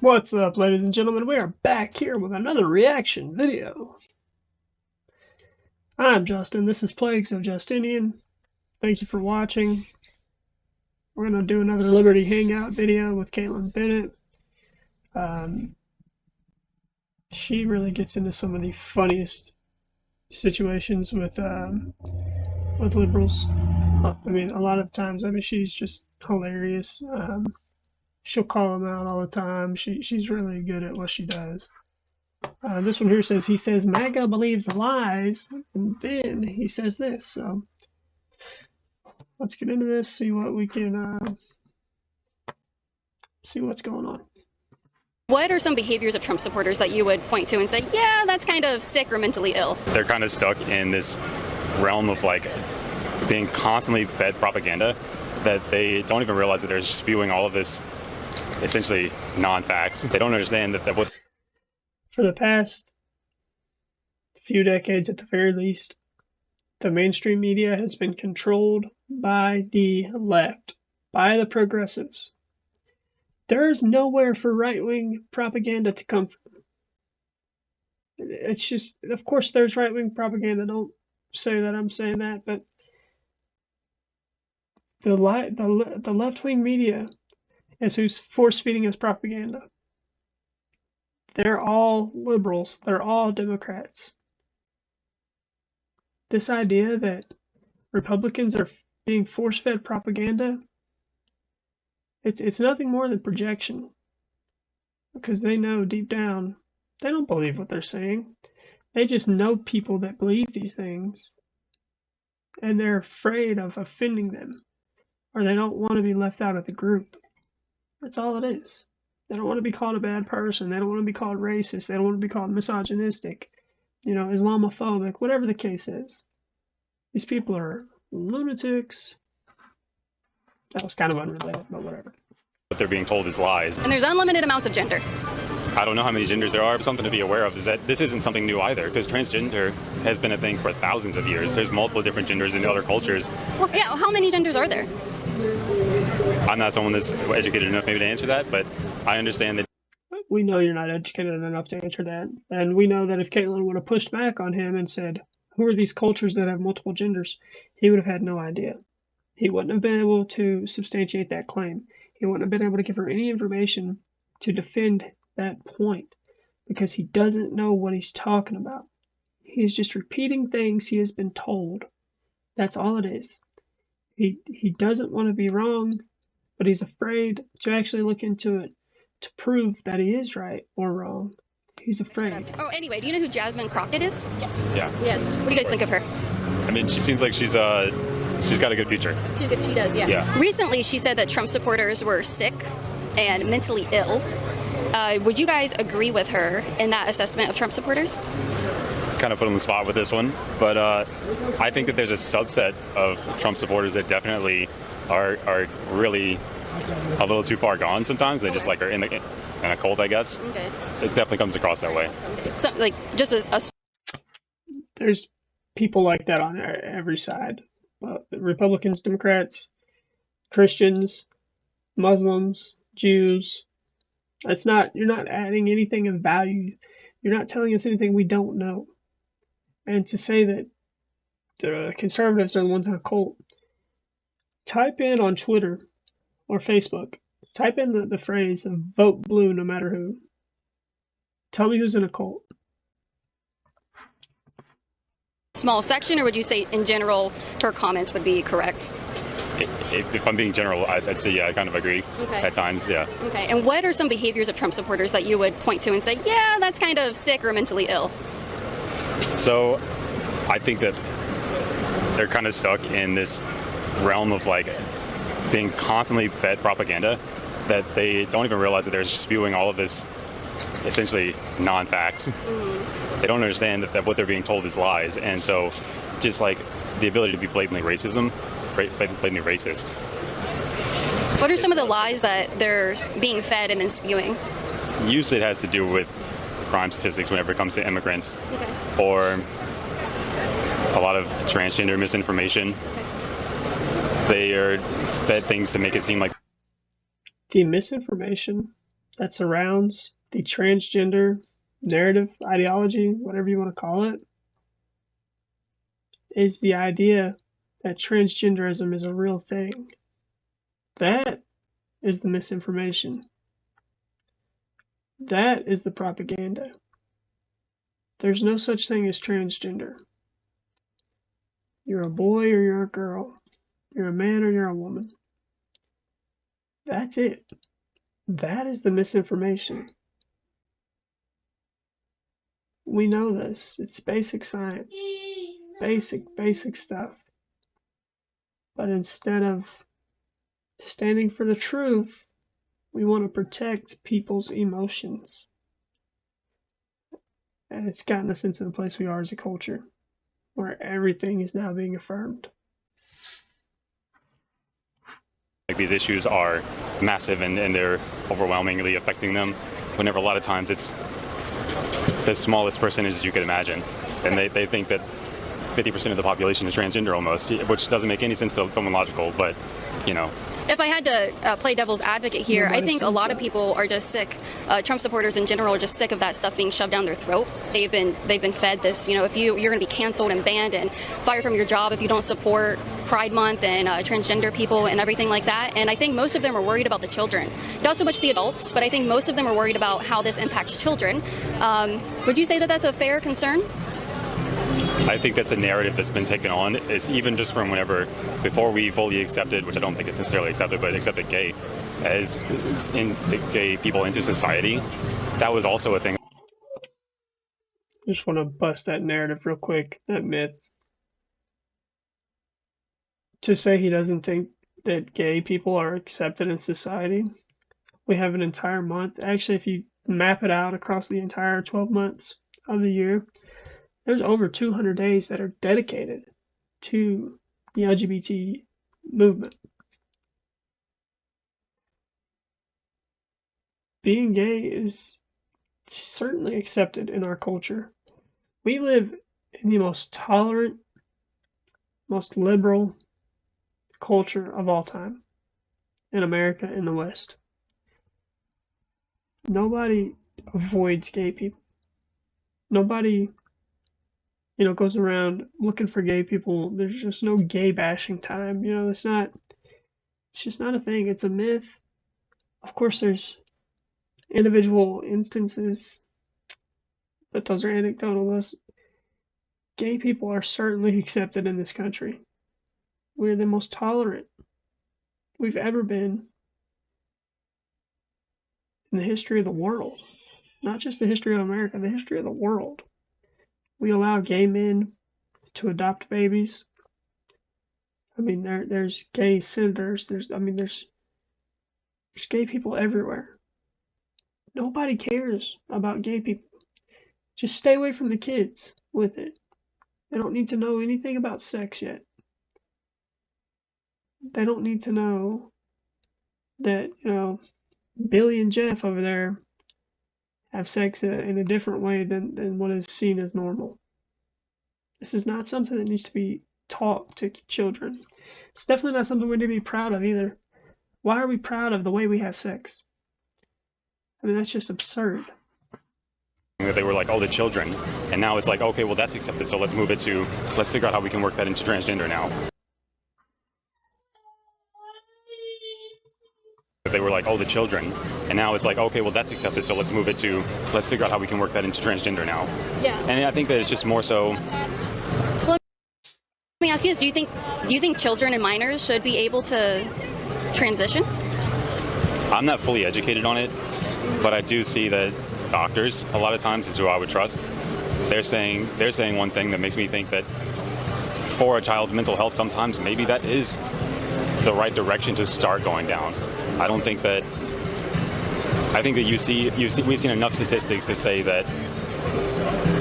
What's up, ladies and gentlemen? We are back here with another reaction video. I'm Justin. This is Plagues of Justinian. Thank you for watching. We're going to do another Liberty Hangout video with Caitlin Bennett. She really gets into some of the funniest situations with liberals. I mean, a lot of times, she's just hilarious. She'll call them out all the time. She's really good at what she does. This one here says, he says MAGA believes lies, and then he says this. So let's get into this, see what we can, see what's going on. What are some behaviors of Trump supporters that you would point to and say, yeah, that's kind of sick or mentally ill? They're kind of stuck in this realm of like being constantly fed propaganda that they don't even realize that they're spewing all of this essentially non-facts. They don't understand that what for the past few decades at the very least, the mainstream media has been controlled by the left, by the progressives. There is nowhere for right-wing propaganda to come from. It's just, of course there's right-wing propaganda, don't say that I'm saying that, but the left-wing media is who's force-feeding us propaganda. They're all liberals. They're all Democrats. This idea that Republicans are being force-fed propaganda, it's nothing more than projection. Because they know deep down, they don't believe what they're saying. They just know people that believe these things. And they're afraid of offending them. Or they don't want to be left out of the group. That's all it is. They don't want to be called a bad person. They don't want to be called racist. They don't want to be called misogynistic, Islamophobic, whatever the case is. These people are lunatics. That was kind of unrelated, but whatever. what they're being told is lies. And there's unlimited amounts of gender. I don't know how many genders there are, but something to be aware of is that this isn't something new either, because transgender has been a thing for thousands of years. There's multiple different genders in other cultures. Well, yeah, how many genders are there? I'm not someone that's educated enough maybe to answer that, but I understand that. We know you're not educated enough to answer that. And we know that if Caitlin would have pushed back on him and said, who are these cultures that have multiple genders? He would have had no idea. He wouldn't have been able to substantiate that claim. He wouldn't have been able to give her any information to defend that point because he doesn't know what he's talking about. He is just repeating things he has been told. That's all it is. He doesn't want to be wrong, but he's afraid to actually look into it to prove that he is right or wrong. He's afraid. Oh, anyway, do you know who Jasmine Crockett is? Yes. Yeah. Yes. What do you guys think of her? I mean, she seems like she's got a good future. She does, yeah. Yeah. Recently, she said that Trump supporters were sick and mentally ill. Would you guys agree with her in that assessment of Trump supporters? Kind of put on the spot with this one, but I think that there's a subset of Trump supporters that definitely are really a little too far gone sometimes. They just like are in a cult, I guess. Okay. It definitely comes across that way. Okay. So, like, just a There's people like that on every side. Republicans, Democrats, Christians, Muslims, Jews. You're not adding anything of value. You're not telling us anything we don't know. And to say that the conservatives are the ones in a cult, type in on Twitter or Facebook, type in the phrase of vote blue no matter who. Tell me who's in a cult. small section, or would you say in general her comments would be correct? If I'm being general, I'd say, yeah, I kind of agree. Okay. At times, yeah. Okay, and what are some behaviors of Trump supporters that you would point to and say, yeah, that's kind of sick or mentally ill? So I think that they're kind of stuck in this realm of like being constantly fed propaganda that they don't even realize that they're spewing all of this essentially non-facts. Mm-hmm. They don't understand that what they're being told is lies, and so just like the ability to be blatantly racist. What are some of the lies that they're being fed and then spewing? Usually it has to do with crime statistics whenever it comes to immigrants, Okay. or a lot of transgender misinformation. Okay. They are fed things to make it seem like The misinformation that surrounds the transgender narrative, ideology, whatever you want to call it, is the idea that transgenderism is a real thing. That is the misinformation. That is the propaganda. There's no such thing as transgender. You're a boy or you're a girl. You're a man or you're a woman. That's it. That is the misinformation. We know this. It's basic science. Basic stuff. But instead of standing for the truth, we want to protect people's emotions. And it's gotten us into the place we are as a culture, where everything is now being affirmed. Like, these issues are massive and they're overwhelmingly affecting them, whenever a lot of times it's the smallest percentage you could imagine. And they think that 50% of the population is transgender almost, which doesn't make any sense to someone logical, but, you know. If I had to play devil's advocate here, I think a lot of people are just sick. Trump supporters in general are just sick of that stuff being shoved down their throat. They've been fed this. If you're going to be canceled and banned and fired from your job if you don't support Pride Month and transgender people and everything like that. And I think most of them are worried about the children, not so much the adults, but I think most of them are worried about how this impacts children. Would you say that that's a fair concern? I think that's a narrative that's been taken on, is even just from before we fully accepted, which I don't think is necessarily accepted, but accepted gay as gay people into society. That was also a thing. I just want to bust that narrative real quick, that myth. To say he doesn't think that gay people are accepted in society, we have an entire month. Actually, if you map it out across the entire 12 months of the year, there's over 200 days that are dedicated to the LGBT movement. Being gay is certainly accepted in our culture. We live in the most tolerant, most liberal culture of all time in America and the West. Nobody avoids gay people. Nobody, goes around looking for gay people. There's just no gay bashing time. It's just not a thing. It's a myth. Of course, there's individual instances, but those are anecdotal. Gay people are certainly accepted in this country. We're the most tolerant we've ever been in the history of the world. Not just the history of America, the history of the world. We allow gay men to adopt babies. There's gay senators. There's gay people everywhere. Nobody cares about gay people. Just stay away from the kids with it. They don't need to know anything about sex yet. They don't need to know that, Billy and Jeff over there have sex in a different way than what is seen as normal. This is not something that needs to be taught to children. It's definitely not something we need to be proud of either. Why are we proud of the way we have sex? That's just absurd. They were like, the children. And now it's like, okay, well, that's accepted, so let's figure out how we can work that into transgender now. They were like, the children. And now it's like, okay, well, that's accepted, so let's figure out how we can work that into transgender now. Yeah. And I think that it's just more so. Well, let me ask you this: Do you think children and minors should be able to transition? I'm not fully educated on it, but I do see that doctors, a lot of times, is who I would trust. They're saying one thing that makes me think that for a child's mental health, sometimes maybe that is the right direction to start going down. I think that we've seen enough statistics to say that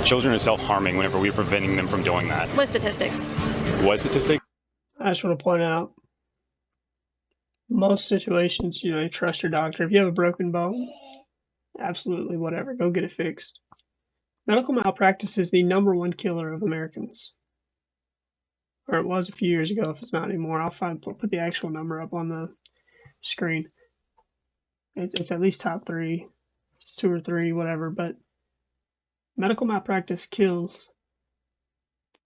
children are self-harming whenever we're preventing them from doing that. What statistics? What statistics? I just want to point out, most situations, you trust your doctor. If you have a broken bone, absolutely whatever, go get it fixed. Medical malpractice is the #1 killer of Americans. Or it was a few years ago. If it's not anymore, I'll put the actual number up on the screen. It's at least top three. It's two or three, whatever. But medical malpractice kills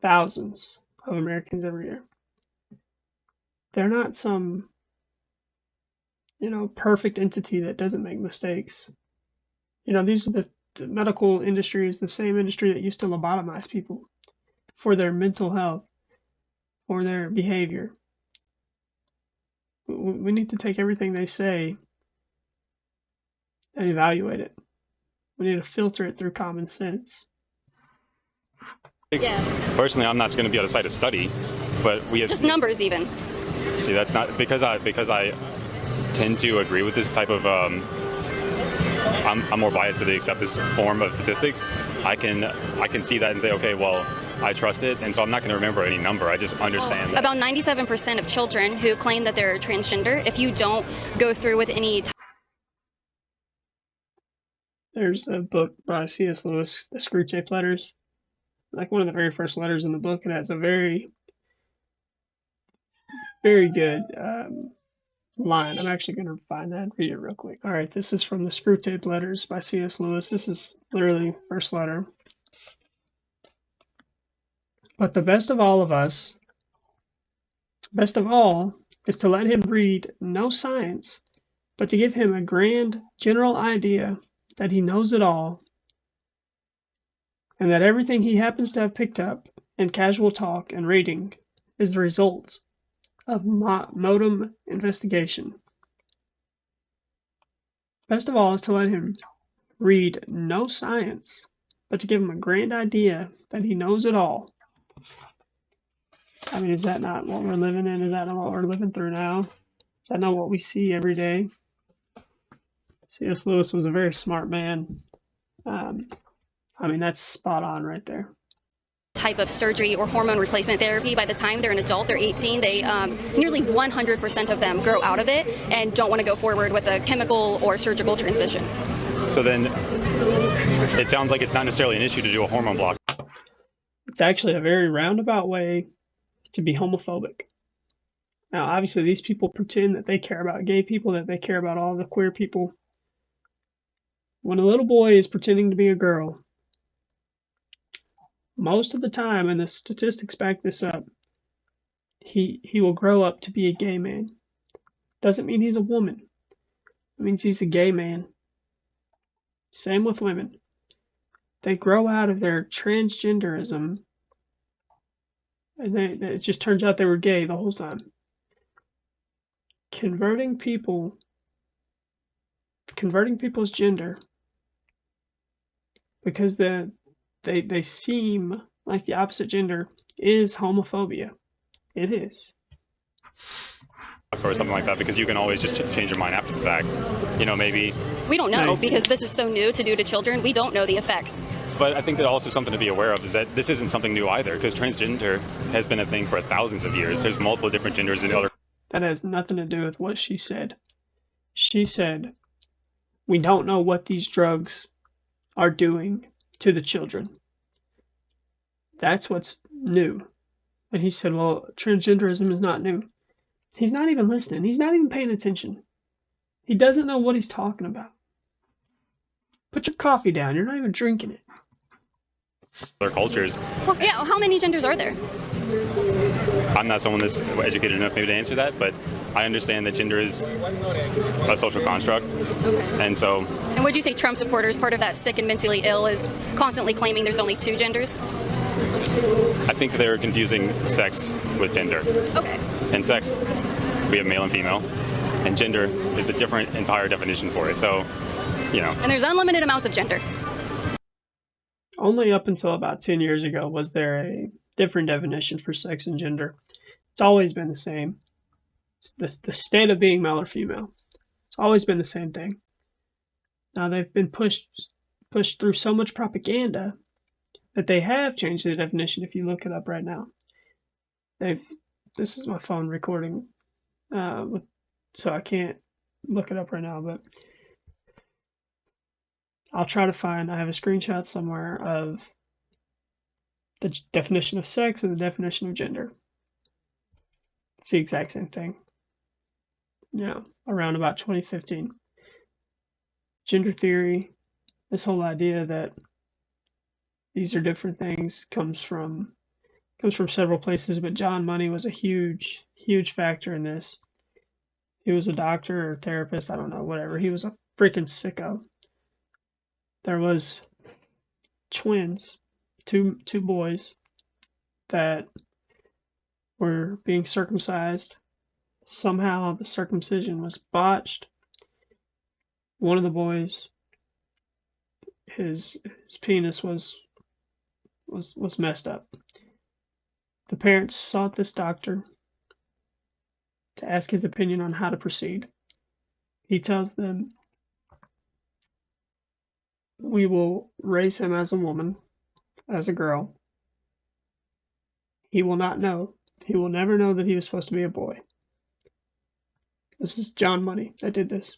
thousands of Americans every year. They're not some, perfect entity that doesn't make mistakes. These are the medical industry is the same industry that used to lobotomize people for their mental health, for their behavior. We need to take everything they say and evaluate it. We need to filter it through common sense. Yeah. Personally, I'm not going to be able to cite a study, but we have just numbers even. See, that's not because I tend to agree with this type of. I'm more biased to the accept this form of statistics. I can see that and say, okay, well, I trust it, and so I'm not going to remember any number. I just understand that. About 97% of children who claim that they're transgender, if you don't go through with any. There's a book by C.S. Lewis, The Screwtape Letters. Like one of the very first letters in the book, it has a very, very good line. I'm actually going to find that and read it real quick. All right, this is from The Screwtape Letters by C.S. Lewis. This is literally first letter. But the best of all, is to let him read no science, but to give him a grand general idea that he knows it all, and that everything he happens to have picked up in casual talk and reading is the result of modem investigation. Best of all is to let him read no science, but to give him a grand idea that he knows it all. I mean, is that not what we're living in? Is that not what we're living through now? Is that not what we see every day? C.S. Lewis was a very smart man. I mean, that's spot on right there. Type of surgery or hormone replacement therapy, by the time they're an adult, they're 18, they nearly 100% of them grow out of it and don't want to go forward with a chemical or surgical transition. So then it sounds like it's not necessarily an issue to do a hormone block. It's actually a very roundabout way to be homophobic. Now, obviously, these people pretend that they care about gay people, that they care about all the queer people. When a little boy is pretending to be a girl, most of the time, and the statistics back this up, he will grow up to be a gay man. Doesn't mean he's a woman. It means he's a gay man. Same with women. They grow out of their transgenderism, and it just turns out they were gay the whole time. Converting people's gender because they seem like the opposite gender is homophobia. It is. Or something like that, because you can always just change your mind after the fact. Maybe. We don't know, because this is so new to do to children. We don't know the effects. But I think that also something to be aware of is that this isn't something new either, because transgender has been a thing for thousands of years. There's multiple different genders in other. That has nothing to do with what she said. She said, we don't know what these drugs are doing to the children. That's what's new. And he said, well, transgenderism is not new. He's not even listening. He's not even paying attention. He doesn't know what he's talking about. Put your coffee down. You're not even drinking it. Other cultures. Well, yeah, how many genders are there? I'm not someone that's educated enough maybe to answer that, but I understand that gender is a social construct. Okay. And so. And would you say Trump supporters, part of that sick and mentally ill, is constantly claiming there's only two genders? I think they're confusing sex with gender. Okay. And sex, we have male and female, and gender is a different entire definition for it. So, And there's unlimited amounts of gender. Only up until about 10 years ago was there a different definition for sex and gender. It's always been the same. It's the state of being male or female. It's always been the same thing. Now they've been pushed through so much propaganda that they have changed the definition. If you look it up right now, this is my phone recording, so I can't look it up right now, but I'll try to find. I have a screenshot somewhere of the definition of sex and the definition of gender. It's the exact same thing. Around about 2015. gender theory, this whole idea that these are different things comes from several places, but John Money was a huge factor in this. He was a doctor or therapist, I don't know, whatever. He was a freaking sicko. There was twins, two boys that were being circumcised. Somehow the circumcision was botched. One of the boys, his penis was messed up. The parents sought this doctor to ask his opinion on how to proceed. He tells them, we will raise him as a woman, as a girl. He will not know. He will never know that he was supposed to be a boy. This is John Money that did this.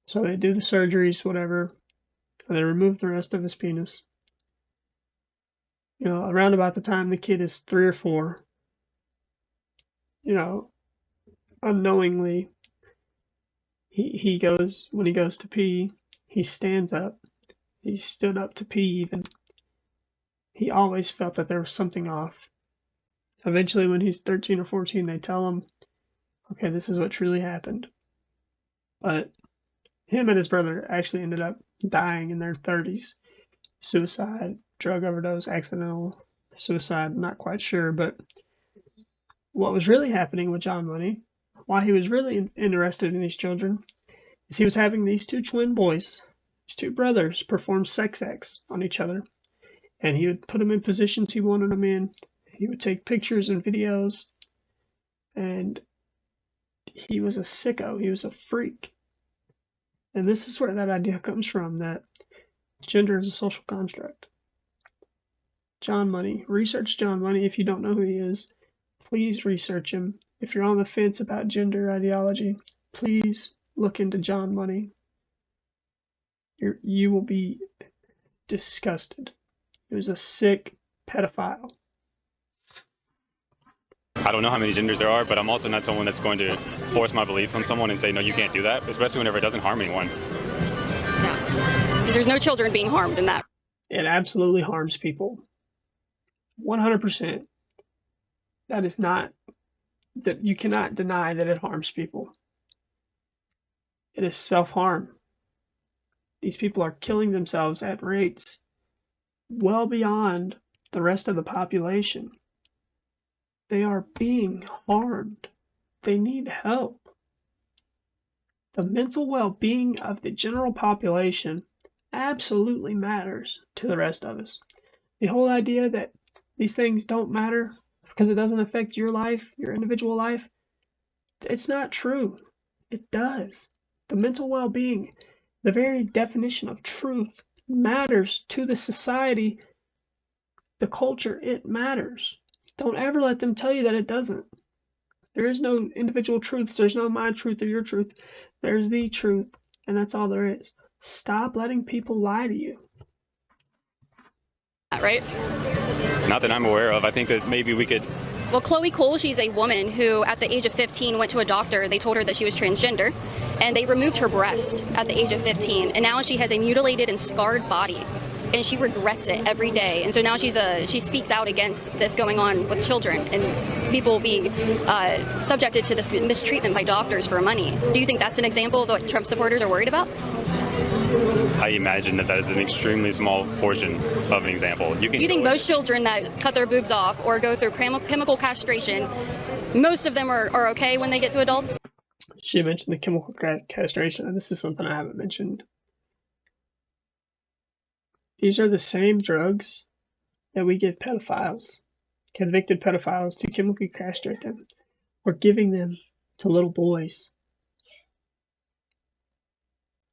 So they do the surgeries, whatever, and they remove the rest of his penis. You know, around about the time the kid is 3 or 4, you know, unknowingly, he goes, when he goes to pee, he stands up. He stood up to pee even. He always felt that there was something off. Eventually, when he's 13 or 14, they tell him, okay, this is what truly happened. But him and his brother actually ended up dying in their 30s. Suicide, drug overdose, accidental suicide, not quite sure. But what was really happening with John Money, why he was really interested in these children, is he was having these 2 twin boys, these 2 brothers, perform sex acts on each other. And he would put them in positions he wanted them in. He would take pictures and videos. And he was a sicko. He was a freak. And this is where that idea comes from, that gender is a social construct. John Money. Research John Money if you don't know who he is. Please research him. If you're on the fence about gender ideology, please look into John Money. You will be disgusted. He was a sick pedophile. I don't know how many genders there are, but I'm also not someone that's going to force my beliefs on someone and say, no, you can't do that, especially whenever it doesn't harm anyone. Yeah. There's no children being harmed in that. It absolutely harms people. 100%. That is not, that you cannot deny that it harms people. It is self-harm. These people are killing themselves at rates well beyond the rest of the population. They are being harmed. They need help. The mental well-being of the general population absolutely matters to the rest of us. The whole idea that these things don't matter because it doesn't affect your life, your individual life, it's not true. It does. The mental well-being, the very definition of truth, matters to the society, the culture. It matters. Don't ever let them tell you that it doesn't. There is no individual truths. There's no my truth or your truth. There's the truth, and that's all there is. Stop letting people lie to you. Right? Not that I'm aware of. I think that maybe we could... Well, Chloe Cole, she's a woman who at the age of 15 went to a doctor. They told her that she was transgender, and they removed her breast at the age of 15. And now she has a mutilated and scarred body, and she regrets it every day. And so now she speaks out against this going on with children and people being subjected to this mistreatment by doctors for money. Do you think that's an example of what Trump supporters are worried about? I imagine that is an extremely small portion of an example. Do you think most children that cut their boobs off or go through chemical castration, most of them are okay when they get to adults? She mentioned the chemical castration, and this is something I haven't mentioned. These are the same drugs that we give pedophiles, convicted pedophiles, to chemically castrate them. We're giving them to little boys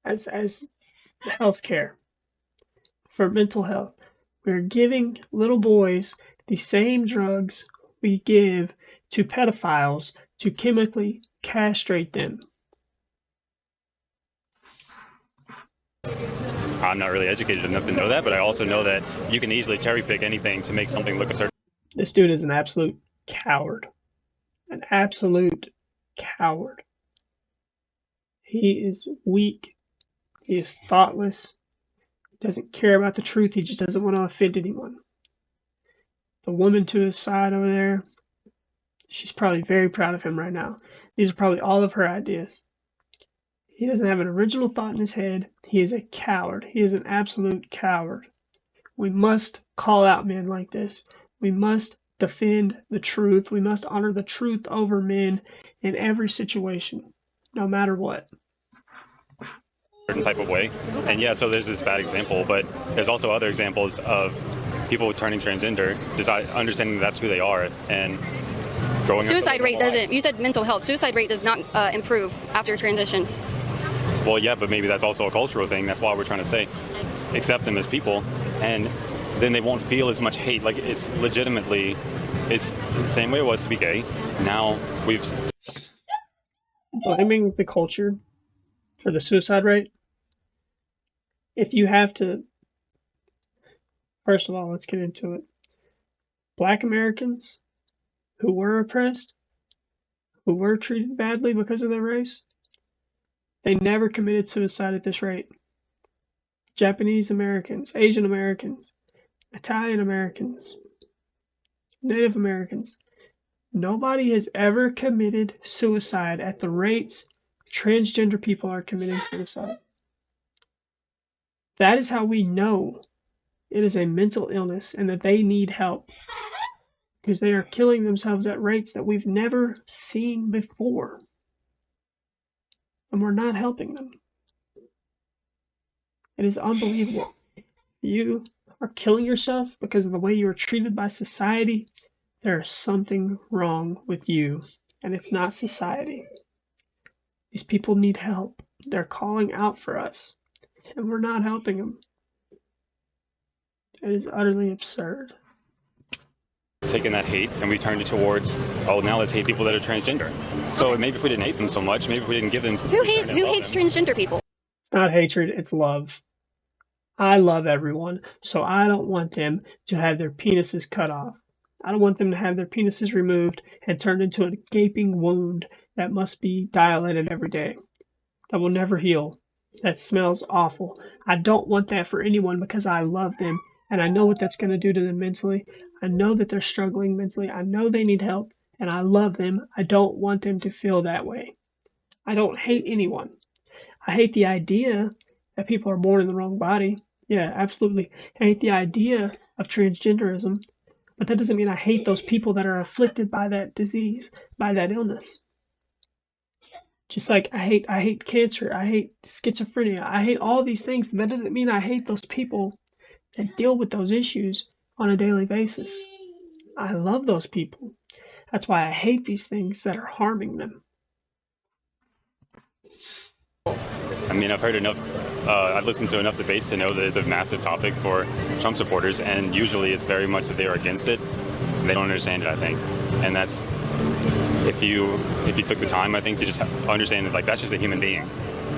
as health care for mental health. We're giving little boys the same drugs we give to pedophiles to chemically castrate them. I'm not really educated enough to know that, but I also know that you can easily cherry pick anything to make something look a certain... This dude is an absolute coward. An absolute coward. He is weak. He is thoughtless. He doesn't care about the truth. He just doesn't want to offend anyone. The woman to his side over there, she's probably very proud of him right now. These are probably all of her ideas. He doesn't have an original thought in his head. He is a coward. He is an absolute coward. We must call out men like this. We must defend the truth. We must honor the truth over men in every situation, no matter what. Certain type of way. And yeah, so there's this bad example, but there's also other examples of people turning transgender, just understanding that's who they are and growing up. Suicide rate doesn't, you said mental health, suicide rate does not improve after transition. Well, yeah, but maybe that's also a cultural thing. That's why we're trying to say, accept them as people, and then they won't feel as much hate. Like, it's legitimately, it's the same way it was to be gay. Now we've blaming the culture for the suicide rate. If you have to, first of all, let's get into it. Black Americans who were oppressed, who were treated badly because of their race, they never committed suicide at this rate. Japanese Americans, Asian Americans, Italian Americans, Native Americans, nobody has ever committed suicide at the rates transgender people are committing suicide. That is how we know it is a mental illness and that they need help, because they are killing themselves at rates that we've never seen before. And we're not helping them. It is unbelievable. You are killing yourself because of the way you are treated by society. There is something wrong with you, and it's not society. These people need help. They're calling out for us, and we're not helping them. It is utterly absurd. Taken that hate and we turned it towards, oh, now let's hate people that are transgender. So maybe if we didn't hate them so much, maybe if we didn't give them... Who hates transgender people? It's not hatred, it's love. I love everyone, so I don't want them to have their penises cut off. I don't want them to have their penises removed and turned into a gaping wound that must be dilated every day, that will never heal, that smells awful. I don't want that for anyone because I love them, and I know what that's going to do to them mentally. I know that they're struggling mentally. I know they need help, and I love them. I don't want them to feel that way. I don't hate anyone. I hate the idea that people are born in the wrong body. Yeah, absolutely. I hate the idea of transgenderism, but that doesn't mean I hate those people that are afflicted by that disease, by that illness. Just like I hate cancer, I hate schizophrenia, I hate all these things. That doesn't mean I hate those people that deal with those issues on a daily basis. I love those people. That's why I hate these things that are harming them. I mean, I've heard enough, I've listened to enough debates to know that it's a massive topic for Trump supporters, and usually it's very much that they are against it. They don't understand it, I think. And that's, if you took the time, I think, to just understand that, like, that's just a human being.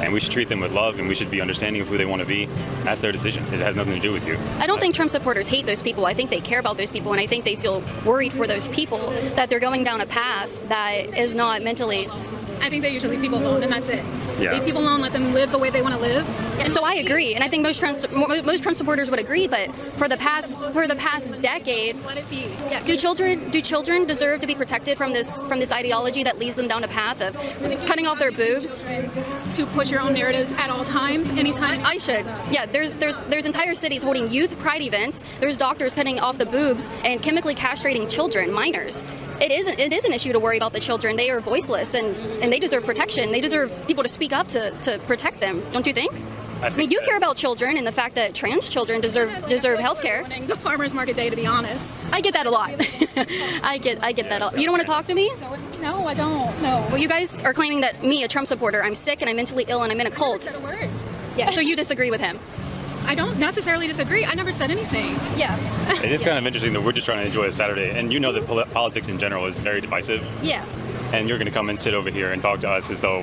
And we should treat them with love, and we should be understanding of who they want to be. That's their decision. It has nothing to do with you. I don't think Trump supporters hate those people. I think they care about those people, and I think they feel worried for those people that they're going down a path that is not mentally... I think they usually leave people alone, and that's it. Yeah. Leave people alone, let them live the way they want to live. Yeah, so I agree, and I think most Trump supporters would agree. But for the past decade, Let it be. yeah, do children deserve to be protected from this ideology that leads them down a path of cutting off their boobs? To push your own narratives at all times, anytime. I should. Yeah, there's entire cities holding youth pride events. There's doctors cutting off the boobs and chemically castrating children, minors. It is an issue to worry about the children. They are voiceless, and they deserve protection. They deserve people to speak up to protect them. Don't you think? I mean, you care about children and the fact that trans children deserve health care. The farmers market day, to be honest. I get that a lot. I get that a lot. You don't want to talk to me? No, I don't. No. Well, you guys are claiming that me, a Trump supporter, I'm sick and I'm mentally ill and I'm in a cult. Said a word. Yeah. So you disagree with him? I don't necessarily disagree. I never said anything. Yeah. It is kind of interesting that we're just trying to enjoy a Saturday, and you know that politics in general is very divisive. Yeah. And you're going to come and sit over here and talk to us as though,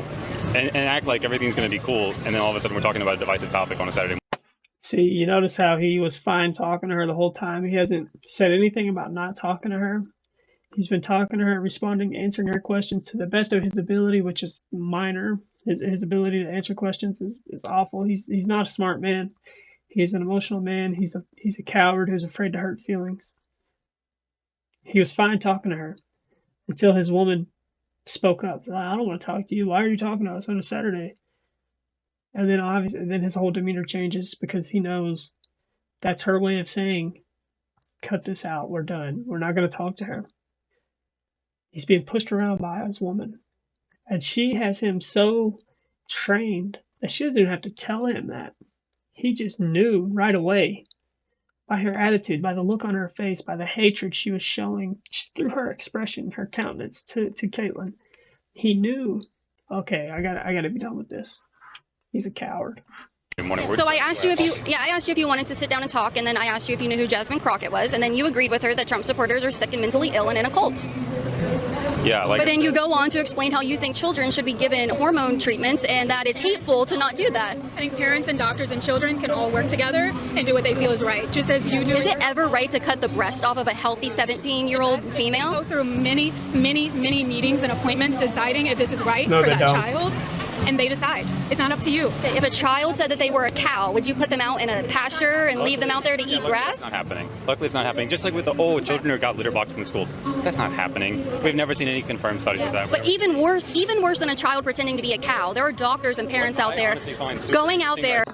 and act like everything's going to be cool, and then all of a sudden we're talking about a divisive topic on a Saturday morning. See, you notice how he was fine talking to her the whole time. He hasn't said anything about not talking to her. He's been talking to her, responding, answering her questions to the best of his ability, which is minor. His ability to answer questions is awful. He's not a smart man. He's an emotional man. He's a coward who's afraid to hurt feelings. He was fine talking to her until his woman spoke up. I don't want to talk to you. Why are you talking to us on a Saturday? And then his whole demeanor changes because he knows that's her way of saying, cut this out. We're done. We're not going to talk to her. He's being pushed around by his woman. And she has him so trained that she doesn't even have to tell him that. He just knew right away by her attitude, by the look on her face, by the hatred she was showing just through her expression, her countenance to Caitlin. He knew, okay, I gotta be done with this. He's a coward. So I asked you if you wanted to sit down and talk, and then I asked you if you knew who Jasmine Crockett was, and then you agreed with her that Trump supporters are sick and mentally ill and in a cult. Yeah, but then you go on to explain how you think children should be given hormone treatments and that it's hateful to not do that. I think parents and doctors and children can all work together and do what they feel is right, just as you do. Is it ever right to cut the breast off of a healthy 17-year-old female? Go through many meetings and appointments deciding if this is right for that child. And they decide. It's not up to you. If a child said that they were a cow, would you put them out in a pasture and leave them out there to eat grass? That's not happening. Luckily, it's not happening. Just like with the children who got litter boxed in the school. That's not happening. We've never seen any confirmed studies of that. But even worse than a child pretending to be a cow, there are doctors and parents out there going out there.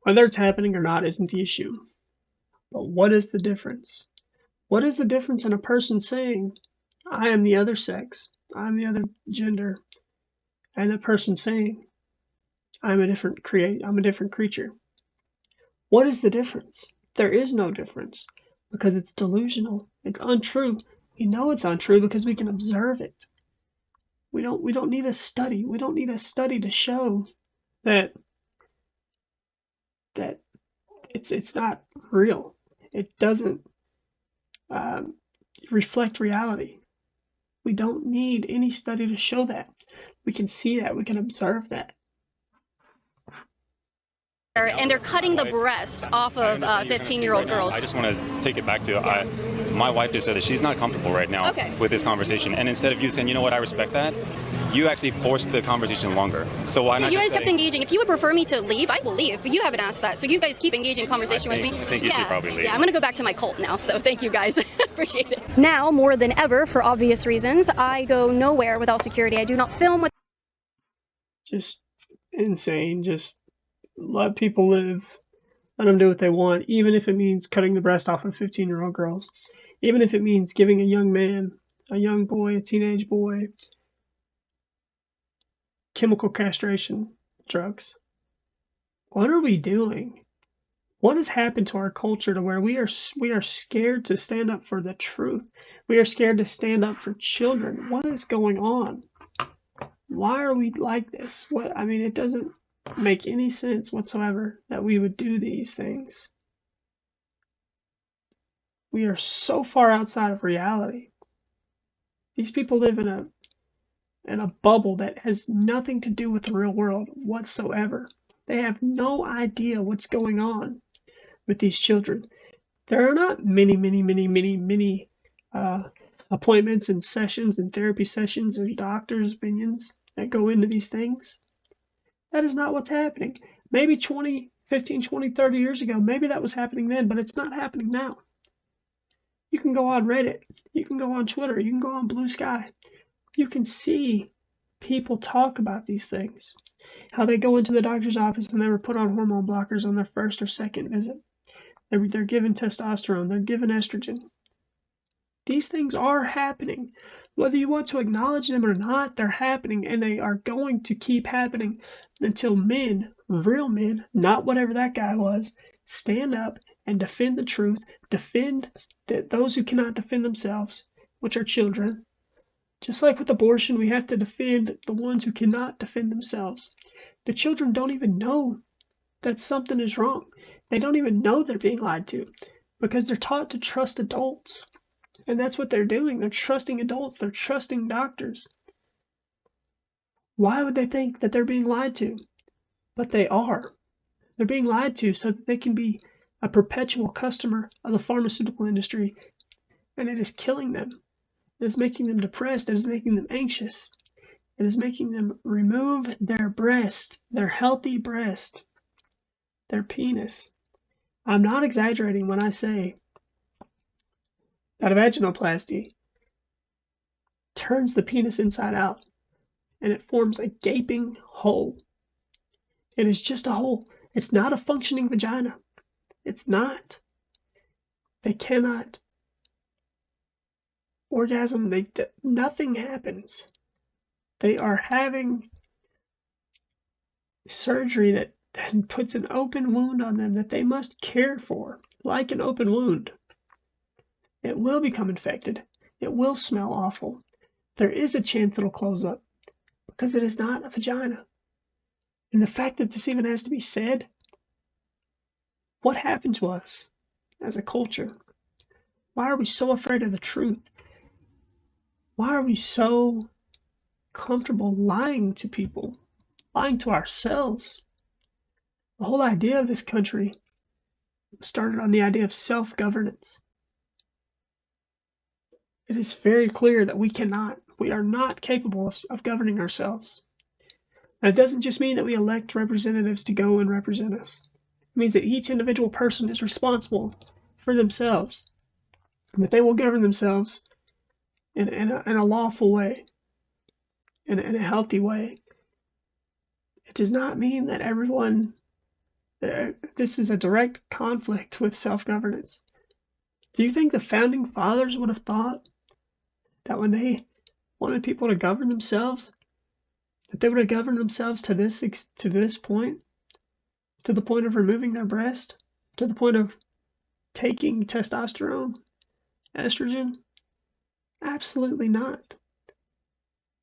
Whether it's happening or not isn't the issue. But what is the difference? What is the difference in a person saying, I am the other sex, I'm the other gender, and the person saying, I'm a different creature? What is the difference? There is no difference because it's delusional. It's untrue. We know it's untrue because we can observe it. We don't need a study. We don't need a study to show that it's not real. It doesn't reflect reality. We don't need any study to show that. We can see that. We can observe that. And they're cutting the breast off of 15-year-old girls. I just want to take it back to my wife just said that she's not comfortable right now with this conversation. And instead of you saying, you know what, I respect that, you actually forced the conversation longer. So why not? You guys kept engaging. If you would prefer me to leave, I will leave. But you haven't asked that. So you guys keep engaging conversation with me. I think you should probably leave. Yeah, I'm going to go back to my cult now. So thank you guys. Appreciate it. Now, more than ever, for obvious reasons, I go nowhere without security. I do not film with. Just insane. Just let people live. Let them do what they want, even if it means cutting the breast off of 15-year-old girls. Even if it means giving a young man, a young boy, a teenage boy, chemical castration drugs. What are we doing? What has happened to our culture to where we are scared to stand up for the truth? We are scared to stand up for children. What is going on? Why are we like this? It doesn't make any sense whatsoever that we would do these things. We are so far outside of reality. These people live in a bubble that has nothing to do with the real world whatsoever. They have no idea what's going on with these children. There are not many appointments and sessions and therapy sessions or doctors' opinions that go into these things. That is not what's happening. Maybe 15, 20, 30 years ago, maybe that was happening then, but it's not happening now. You can go on Reddit. You can go on Twitter. You can go on Blue Sky. You can see people talk about these things. How they go into the doctor's office and they were put on hormone blockers on their first or second visit. They're given testosterone. They're given estrogen. These things are happening. Whether you want to acknowledge them or not, they're happening, and they are going to keep happening until men, real men, not whatever that guy was, stand up and defend the truth, defend those who cannot defend themselves, which are children. Just like with abortion, we have to defend the ones who cannot defend themselves. The children don't even know that something is wrong. They don't even know they're being lied to because they're taught to trust adults. And that's what they're doing. They're trusting adults. They're trusting doctors. Why would they think that they're being lied to? But they are. They're being lied to so that they can be a perpetual customer of the pharmaceutical industry. And it is killing them. It is making them depressed. It is making them anxious. It is making them remove their breast, their healthy breast, their penis. I'm not exaggerating when I say that a vaginoplasty turns the penis inside out and it forms a gaping hole. It is just a hole. It's not a functioning vagina. It's not. They cannot orgasm. Nothing happens. They are having surgery that then puts an open wound on them that they must care for, like an open wound. It will become infected. It will smell awful. There is a chance it'll close up because it is not a vagina. And the fact that this even has to be said, what happened to us as a culture? Why are we so afraid of the truth? Why are we so comfortable lying to people, lying to ourselves? The whole idea of this country started on the idea of self-governance. It is very clear that we are not capable of governing ourselves. And it doesn't just mean that we elect representatives to go and represent us. It means that each individual person is responsible for themselves, and that they will govern themselves in a lawful way, in a healthy way. It does not mean that everyone, this is a direct conflict with self-governance. Do you think the founding fathers would have thought that when they wanted people to govern themselves, that they would have governed themselves to this point, to the point of removing their breast, to the point of taking testosterone, estrogen? Absolutely not.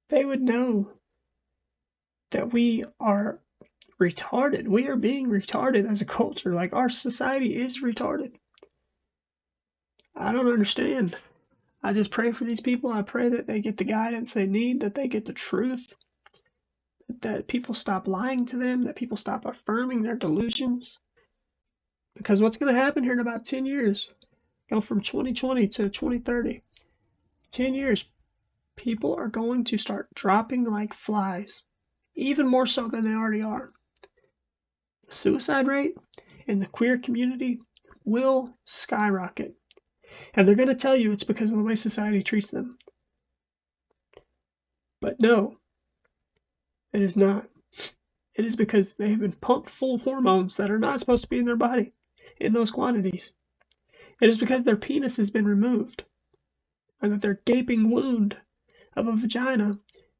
They would know that we are retarded. We are being retarded as a culture. Like, our society is retarded. I don't understand. I just pray for these people. I pray that they get the guidance they need, that they get the truth, that people stop lying to them, that people stop affirming their delusions. Because what's going to happen here in about 10 years, go from 2020 to 2030, 10 years, people are going to start dropping like flies, even more so than they already are. The suicide rate in the queer community will skyrocket. And they're going to tell you it's because of the way society treats them. But no, it is not. It is because they have been pumped full of hormones that are not supposed to be in their body in those quantities. It is because their penis has been removed and that their gaping wound of a vagina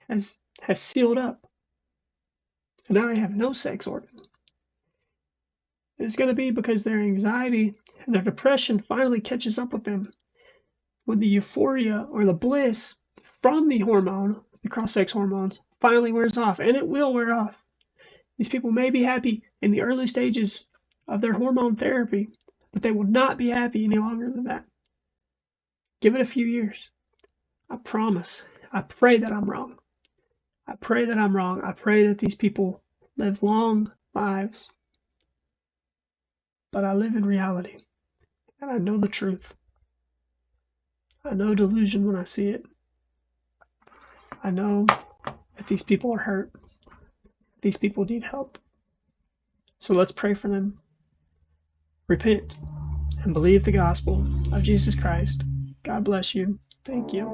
has sealed up. And now they have no sex organ. It's going to be because their anxiety and their depression finally catches up with them when the euphoria or the bliss from the hormone, the cross-sex hormones, finally wears off. And it will wear off. These people may be happy in the early stages of their hormone therapy, but they will not be happy any longer than that. Give it a few years. I promise. I pray that I'm wrong. I pray that I'm wrong. I pray that these people live long lives. But I live in reality, and I know the truth. I know delusion when I see it. I know that these people are hurt. These people need help. So let's pray for them. Repent and believe the gospel of Jesus Christ. God bless you. Thank you.